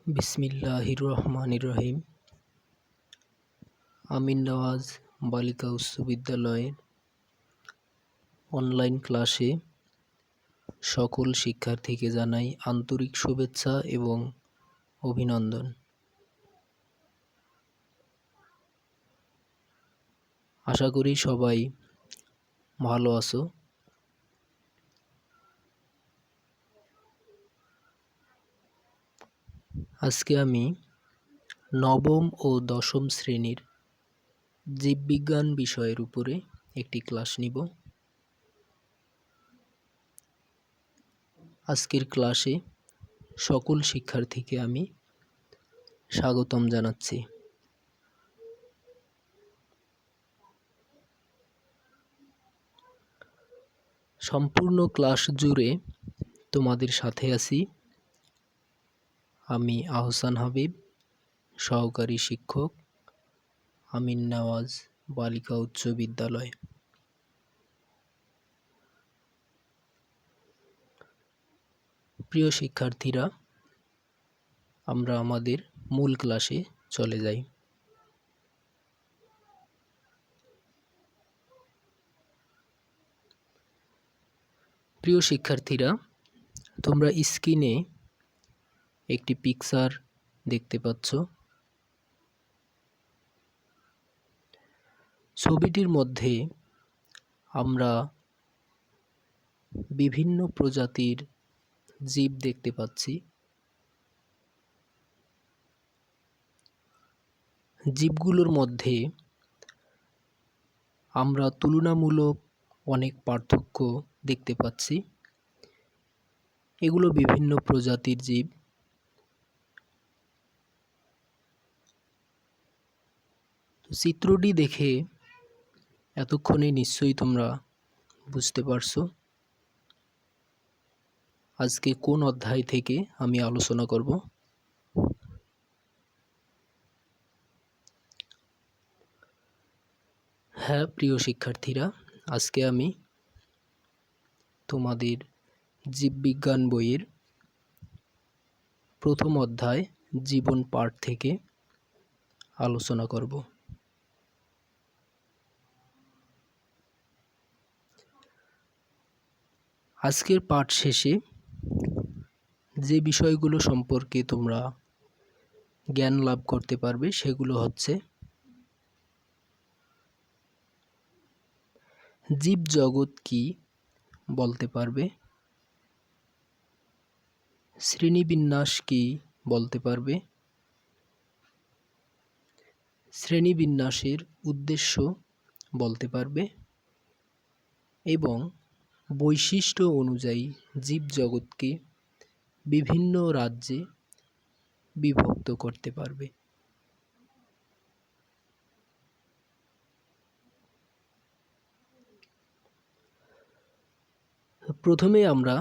বিসমিল্লাহির রহমানির রহিম। আমিন নওয়াজ বালিকা উচ্চ বিদ্যালয়ের অনলাইন ক্লাসে সকল শিক্ষার্থীকে জানাই আন্তরিক শুভেচ্ছা এবং অভিনন্দন। আশা করি সবাই ভালো আছো। আজকে আমি নবম ও দশম শ্রেণীর জীববিজ্ঞান বিষয়ের উপরে একটি ক্লাস নিব। আজকের ক্লাসে সকল শিক্ষার্থীকে আমি স্বাগতম জানাচ্ছি। সম্পূর্ণ ক্লাস জুড়ে তোমাদের সাথে আছি আমি আহসান হাবিব, সহকারী শিক্ষক, আমিন নওয়াজ বালিকা উচ্চ বিদ্যালয়। প্রিয় শিক্ষার্থীরা, আমরা আমাদের মূল ক্লাসে চলে যাই। প্রিয় শিক্ষার্থীরা, তোমরা স্ক্রিনে একটি পিকচার দেখতে পাচ্ছ। ছবিটির মধ্যে আমরা বিভিন্ন প্রজাতির জীব দেখতে পাচ্ছি। জীবগুলোর মধ্যে আমরা তুলনামূলক অনেক পার্থক্য দেখতে পাচ্ছি। এগুলো বিভিন্ন প্রজাতির জীব। চিত্রটি দেখে এতক্ষণে নিশ্চয়ই তোমরা বুঝতে পারছো আজকে কোন অধ্যায় থেকে আমি আলোচনা করব। হ্যাঁ প্রিয় শিক্ষার্থীরা, আজকে আমি তোমাদের জীববিজ্ঞান বইয়ের প্রথম অধ্যায় জীবন পাঠ থেকে আলোচনা করব। আজকের পাঠ শেষে যে বিষয়গুলো সম্পর্কে তোমরা জ্ঞান লাভ করতে পারবে সেগুলো হচ্ছে: জীব জগৎ কি বলতে পারবে, শ্রেণীবিন্যাস কি বলতে পারবে, শ্রেণীবিন্যাসের উদ্দেশ্য বলতে পারবে এবং বৈশিষ্ট্য অনুযায়ী জীব জগৎকে বিভিন্ন রাজ্যে বিভক্ত করতে পারবে। প্রথমে আমরা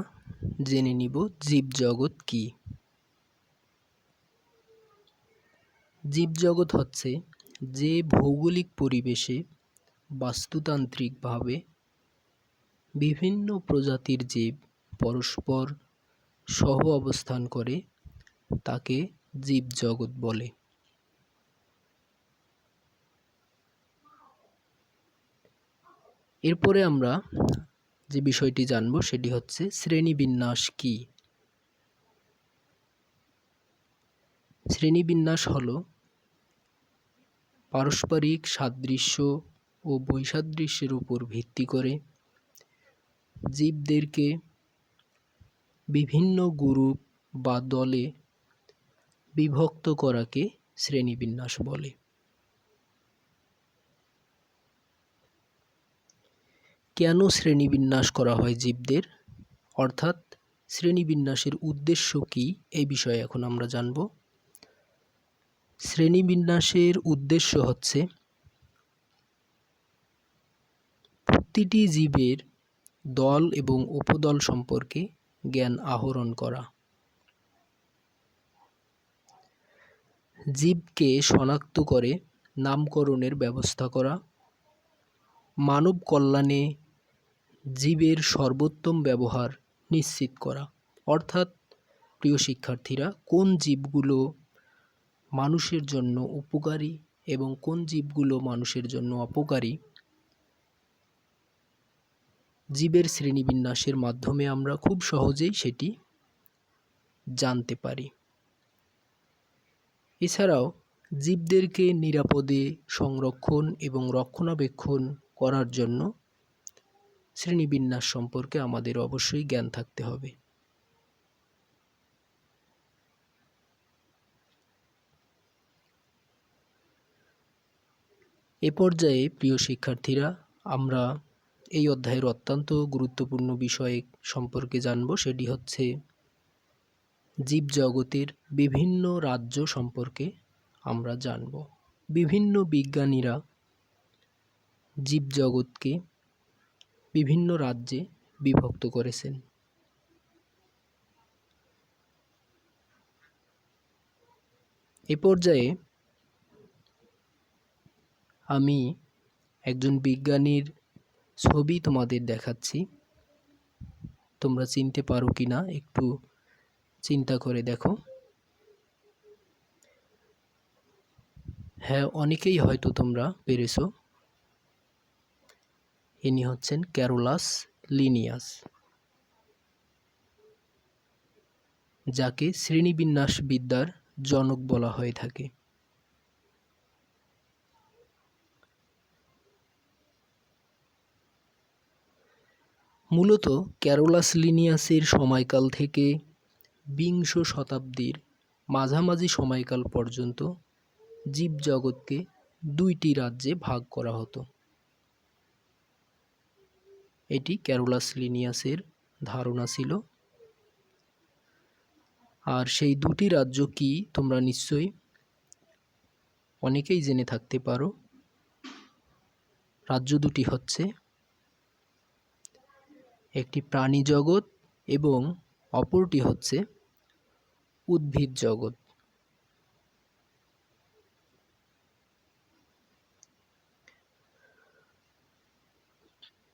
জেনে নিব জীবজগৎ কি। জীবজগৎ হচ্ছে যে ভৌগোলিক পরিবেশে বাস্তুতান্ত্রিকভাবে বিভিন্ন প্রজাতির জীব পরস্পর সহ অবস্থান করে তাকে জীবজগৎ বলে। এরপরে আমরা যে বিষয়টি জানব সেটি হচ্ছে শ্রেণীবিন্যাস কি। শ্রেণীবিন্যাস হল পারস্পরিক সাদৃশ্য ও বৈসাদৃশ্যের উপর ভিত্তি করে জীবদেরকে বিভিন্ন গ্রুপ বা দলে বিভক্ত করাকে শ্রেণীবিন্যাস বলে। কেন শ্রেণীবিন্যাস করা হয় জীবদের, অর্থাৎ শ্রেণীবিন্যাসের উদ্দেশ্য কি, এই বিষয়ে এখন আমরা জানব। শ্রেণীবিন্যাসের উদ্দেশ্য হচ্ছে প্রতিটি জীবের দল এবং উপদল সম্পর্কে জ্ঞান আহরণ করা, জীবকে শনাক্ত করে নামকরণের ব্যবস্থা করা, মানব কল্যাণে জীবের সর্বোত্তম ব্যবহার নিশ্চিত করা। অর্থাৎ প্রিয় শিক্ষার্থীরা, কোন জীবগুলো মানুষের জন্য উপকারী এবং কোন জীবগুলো মানুষের জন্য অপকারী, জীবের শ্রেণীবিন্যাসের মাধ্যমে আমরা খুব সহজেই সেটি জানতে পারি। এছাড়াও জীবদেরকে নিরাপদে সংরক্ষণ এবং রক্ষণাবেক্ষণ করার জন্য শ্রেণীবিন্যাস সম্পর্কে আমাদের অবশ্যই জ্ঞান থাকতে হবে। এ পর্যায়ে প্রিয় শিক্ষার্থীরা, আমরা এই অধ্যায়ের অত্যন্ত গুরুত্বপূর্ণ বিষয় সম্পর্কে জানব, সেটি হচ্ছে জীবজগতের বিভিন্ন রাজ্য সম্পর্কে আমরা জানব। বিভিন্ন বিজ্ঞানীরা জীবজগৎকে বিভিন্ন রাজ্যে বিভক্ত করেছেন। এ পর্যায়ে আমি একজন বিজ্ঞানীর ছবি তোমাদের দেখাচ্ছি। তোমরা চিনতে পারো কিনা একটু চিন্তা করে দেখো। হ্যাঁ, অনেকেই হয়তো তোমরা পেরেছো। ইনি হচ্ছেন ক্যারোলাস লিনিয়াস, যাকে শ্রেণীবিন্যাসবিদ্যার জনক বলা হয়ে থাকে। মূলত ক্যারোলাস লিনিয়াসের সময়কাল থেকে বিংশ শতাব্দীর মাঝামাঝি সময়কাল পর্যন্ত জীবজগৎকে দুইটি রাজ্যে ভাগ করা হতো। এটি ক্যারোলাস লিনিয়াসের ধারণা ছিল। আর সেই দুটি রাজ্য কি তোমরা নিশ্চয়ই অনেকেই জেনে থাকতে পারো। রাজ্য দুটি হচ্ছে একটি প্রাণী জগৎ এবং অপরটি হচ্ছে উদ্ভিদ জগৎ।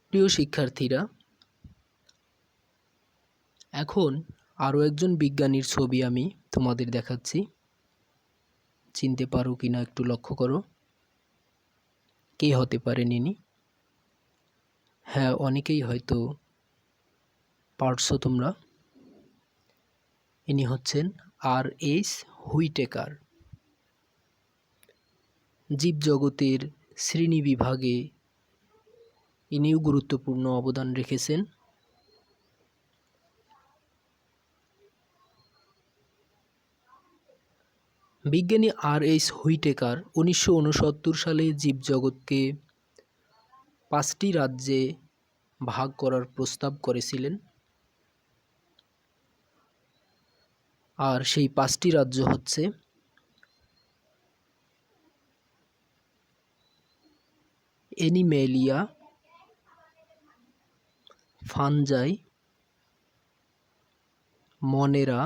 প্রিয় শিক্ষার্থীরা, এখন আরও একজন বিজ্ঞানীর ছবি আমি তোমাদের দেখাচ্ছি। চিনতে পারো কিনা একটু লক্ষ্য করো। কে হতে পারেন ইনি? হ্যাঁ, অনেকেই হয়তো পারছো তোমরা। ইনি হচ্ছেন আর.এইচ. হুইটেকার। জীবজগতের শ্রেণীবিভাগে ইনিও গুরুত্বপূর্ণ অবদান রেখেছেন। বিজ্ঞানী আর.এইচ. হুইটেকার 1969 সালে জীবজগৎকে 5টি রাজ্যে ভাগ করার প্রস্তাব করেছিলেন। আর সেই 5টি রাজ্য হচ্ছে অ্যানিমেলিয়া, ফানজাই, মনেরা,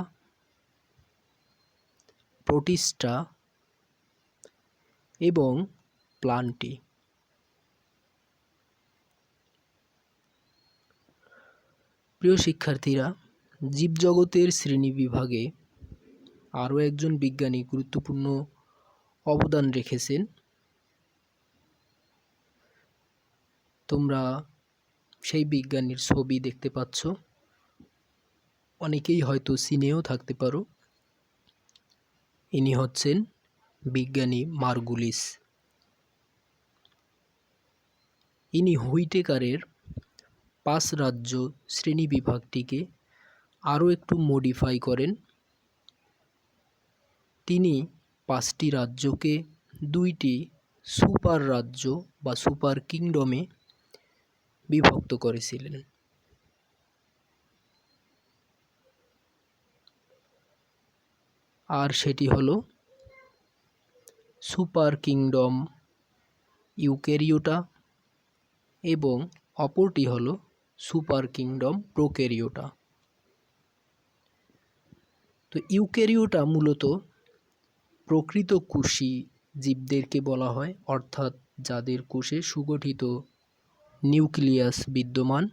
প্রোটিস্টা এবং প্লান্টি। প্রিয় শিক্ষার্থীরা, জীবজগতের শ্রেণীবিভাগে আরও একজন বিজ্ঞানী গুরুত্বপূর্ণ অবদান রেখেছেন। তোমরা সেই বিজ্ঞানীর ছবি দেখতে পাচ্ছ। অনেকেই হয়তো চিনেও থাকতে পারো। ইনি হচ্ছেন বিজ্ঞানী মার্গুলিস। ইনি হুইটেকারের 5 রাজ্য শ্রেণীবিভাগটিকে আরও একটু মডিফাই করেন। তিনি 5টি রাজ্যকে 2টি সুপার রাজ্য বা সুপার কিংডমে বিভক্ত করেছিলেন। আর সেটি হলো সুপার কিংডম ইউক্যারিওটা এবং অপরটি হলো সুপার কিংডম প্রোক্যারিওটা। তো ইউক্যারিওটা মূলত প্রকৃত কোষী জীবদেরকে বলা হয়, অর্থাৎ যাদের কোষে সুগঠিত নিউক্লিয়াস বিদ্যমান।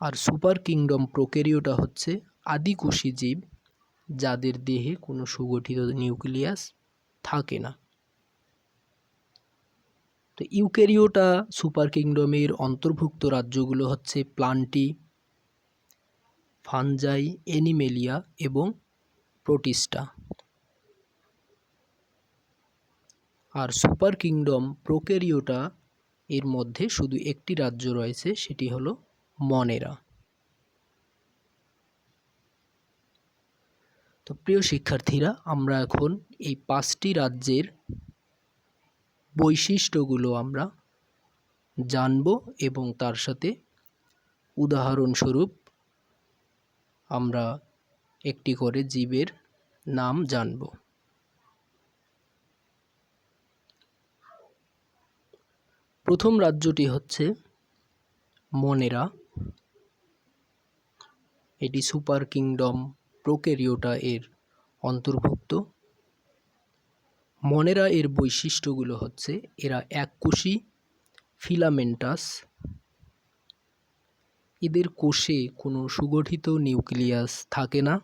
আর সুপার কিংডম প্রোক্যারিওটা হচ্ছে আদিকোষী জীব যাদের দেহে কোনো সুগঠিত নিউক্লিয়াস থাকে না। তো ইউক্যারিওটা সুপার কিংডমের অন্তর্ভুক্ত রাজ্যগুলো হচ্ছে প্লান্টি, ফানজাই, অ্যানিমেলিয়া এবং প্রোটিস্টা। আর সুপার কিংডম প্রোক্যারিওটা এর মধ্যে শুধু একটি রাজ্য রয়েছে, সেটি হলো মনেরা। তো প্রিয় শিক্ষার্থীরা, আমরা এখন এই 5টি রাজ্যের বৈশিষ্ট্যগুলো আমরা জানব এবং তার সাথে উদাহরণস্বরূপ আমরা একটি করে জীবের নাম জানব। প্রথম রাজ্যটি হচ্ছে মনেরা। এটি সুপার কিংডম প্রোক্যারিওটা এর অন্তর্ভুক্ত। মনেরা এর বৈশিষ্ট্যগুলো হচ্ছে এরা এককোষী ফিলামেন্টাস, এদের কোষে কোনো সুগঠিত নিউক্লিয়াস থাকে না,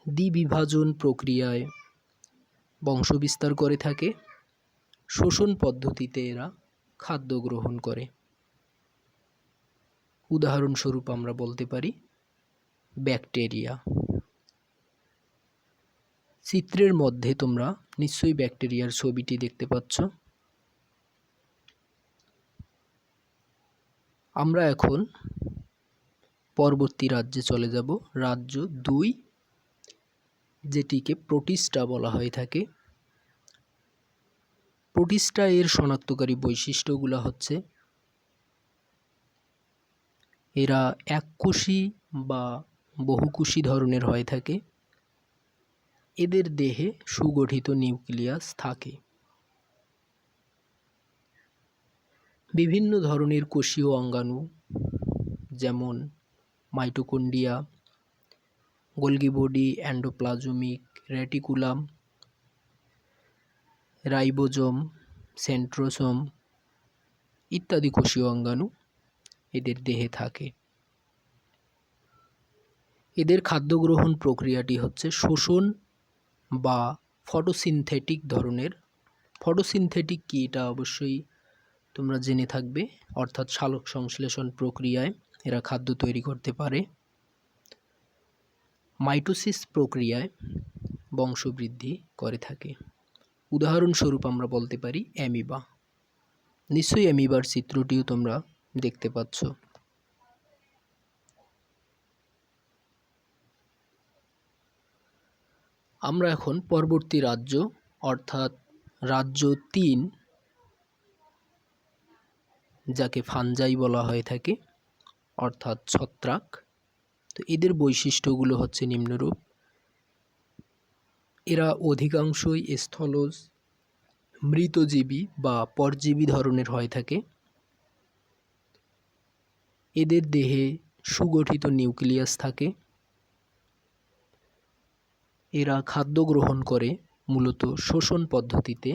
দ্বিবিভাজন প্রক্রিয়ায় বংশবিস্তার করে থাকে, শোষণ পদ্ধতিতে এরা খাদ্য গ্রহণ করে। উদাহরণস্বরূপ আমরা বলতে পারি ব্যাকটেরিয়া। চিত্রের মধ্যে তোমরা নিশ্চয়ই ব্যাকটেরিয়ার ছবিটি দেখতে পাচ্ছ। আমরা এখন পরবর্তী রাজ্যে চলে যাব, রাজ্য 2, যেটিকে প্রোটিস্টা বলা হয়ে থাকে। প্রোটিস্টা এর শনাক্তকারী বৈশিষ্ট্যগুলো হচ্ছে এরা এককোষী বা বহুকোষী ধরনের হয়ে থাকে, এদের দেহে সুগঠিত নিউক্লিয়াস থাকে, বিভিন্ন ধরনের কোষীয় অঙ্গাণু যেমন mitochondria, Golgi body, endoplasmic reticulum, ribosome, centrosome ইত্যাদি কোষীয় অঙ্গাণু এদের দেহে থাকে। এদের খাদ্য গ্রহণ প্রক্রিয়াটি হচ্ছে শোষণ বা ফটোসিনথেটিক ধরনের। ফটোসিনথেটিক কি এটা অবশ্যই তোমরা জেনে থাকবে, অর্থাৎ সালোক সংশ্লেষণ প্রক্রিয়ায় এরা খাদ্য তৈরি করতে পারে। মাইটোসিস প্রক্রিয়ায় বংশবৃদ্ধি করে থাকে। উদাহরণস্বরূপ আমরা বলতে পারি অ্যামিবা। নিশ্চয়ই অ্যামিবার চিত্রটিও তোমরা দেখতে পাচ্ছ। আমরা এখন পরবর্তী রাজ্য অর্থাৎ রাজ্য 3, যাকে ফানজাই বলা হয়ে থাকে অর্থাৎ ছত্রাক। তো এদের বৈশিষ্ট্যগুলো হচ্ছে নিম্নরূপ। এরা অধিকাংশই স্থলজ মৃতজীবী বা পরজীবী ধরনের হয়ে থাকে। এদের দেহে সুগঠিত নিউক্লিয়াস থাকে। এরা খাদ্য গ্রহণ করে মূলত শোষণ পদ্ধতিতে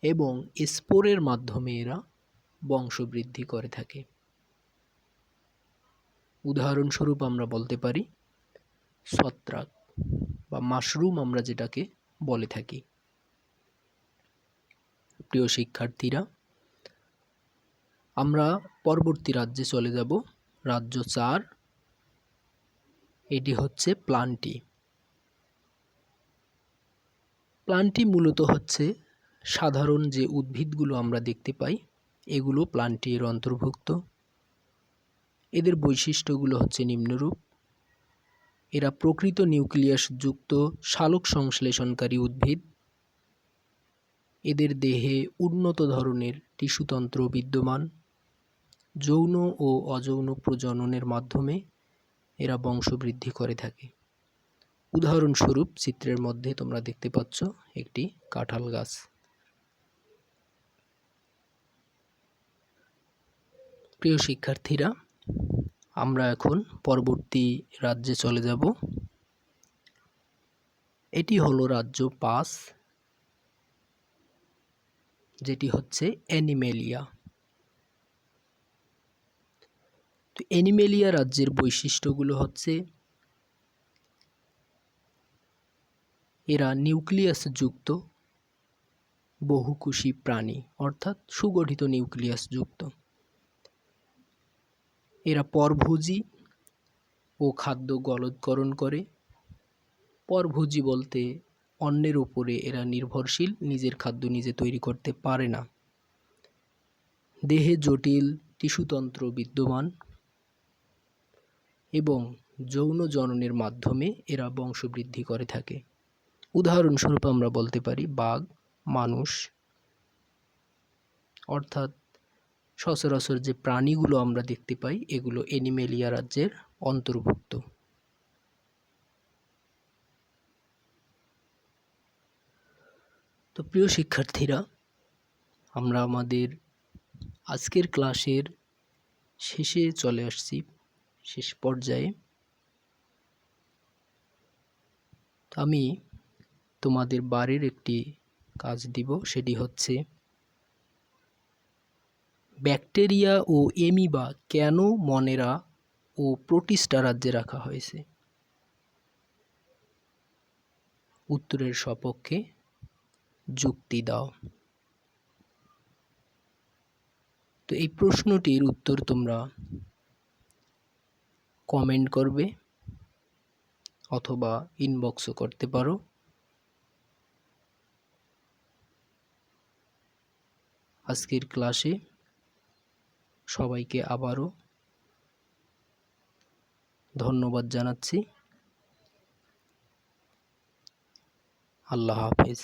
এবং স্পোরের মাধ্যমে এরা বংশবৃদ্ধি করে থাকে। উদাহরণস্বরূপ আমরা বলতে পারি ছত্রাক বা মাশরুম আমরা যেটাকে বলে থাকি। প্রিয় শিক্ষার্থীরা, আমরা পরবর্তী রাজ্যে চলে যাব, রাজ্য 4। এটি হচ্ছে প্লান্টি। প্লান্টি মূলত হচ্ছে সাধারণ যে উদ্ভিদগুলো আমরা দেখতে পাই, এগুলো প্লান্টি এর অন্তর্ভুক্ত। এদের বৈশিষ্ট্যগুলো হচ্ছে নিম্নরূপ। এরা প্রকৃত নিউক্লিয়াস যুক্ত সালোক সংশ্লেষণকারী উদ্ভিদ। এদের দেহে উন্নত ধরনের টিস্যুতন্ত্র বিদ্যমান। যৌন ও অযৌন প্রজননের মাধ্যমে এরা বংশবৃদ্ধি করে থাকে। উদাহরণস্বরূপ চিত্রের মধ্যে তোমরা দেখতে পাচ্ছ একটি কাঁঠাল গাছ। প্রিয় শিক্ষার্থীরা, আমরা এখন পরবর্তী রাজ্যে চলে যাব। এটি হলো রাজ্য 5, যেটি হচ্ছে অ্যানিমেলিয়া। তো অ্যানিমেলিয়া রাজ্যের বৈশিষ্ট্যগুলো হচ্ছে এরা নিউক্লিয়াস যুক্ত বহুকোষী প্রাণী, অর্থাৎ সুগঠিত নিউক্লিয়াস যুক্ত। এরা পরভোজী ও খাদ্য গলদকরণ করে। পরভোজী বলতে অন্যের উপরে এরা নির্ভরশীল, নিজের খাদ্য নিজে তৈরি করতে পারে না। দেহে জটিল টিস্যুতন্ত্র বিদ্যমান এবং যৌন জননের মাধ্যমে এরা বংশবৃদ্ধি করে থাকে। উদাহরণস্বরূপ আমরা বলতে পারি বাঘ, মানুষ, অর্থাৎ সচরাচর যে প্রাণীগুলো আমরা দেখতে পাই এগুলো অ্যানিমেলিয়া রাজ্যের অন্তর্ভুক্ত। তো প্রিয় শিক্ষার্থীরা, আমরা আমাদের আজকের ক্লাসের শেষে চলে আসছি, শেষ পর্যায়ে। আমি তোমাদের বাড়ির একটি কাজ দিব, সেটি হচ্ছে ব্যাকটেরিয়া ও এমিবা কেন মনেরা ও প্রোটিস্টা রাজ্যে রাখা হয়েছে? উত্তরের সপক্ষে যুক্তি দাও। তো এই প্রশ্নটির উত্তর তোমরা কমেন্ট করবে অথবা ইনবক্সও করতে পারো। আজকের ক্লাসে সবাইকে আবারও ধন্যবাদ জানাচ্ছি। আল্লাহ হাফেজ।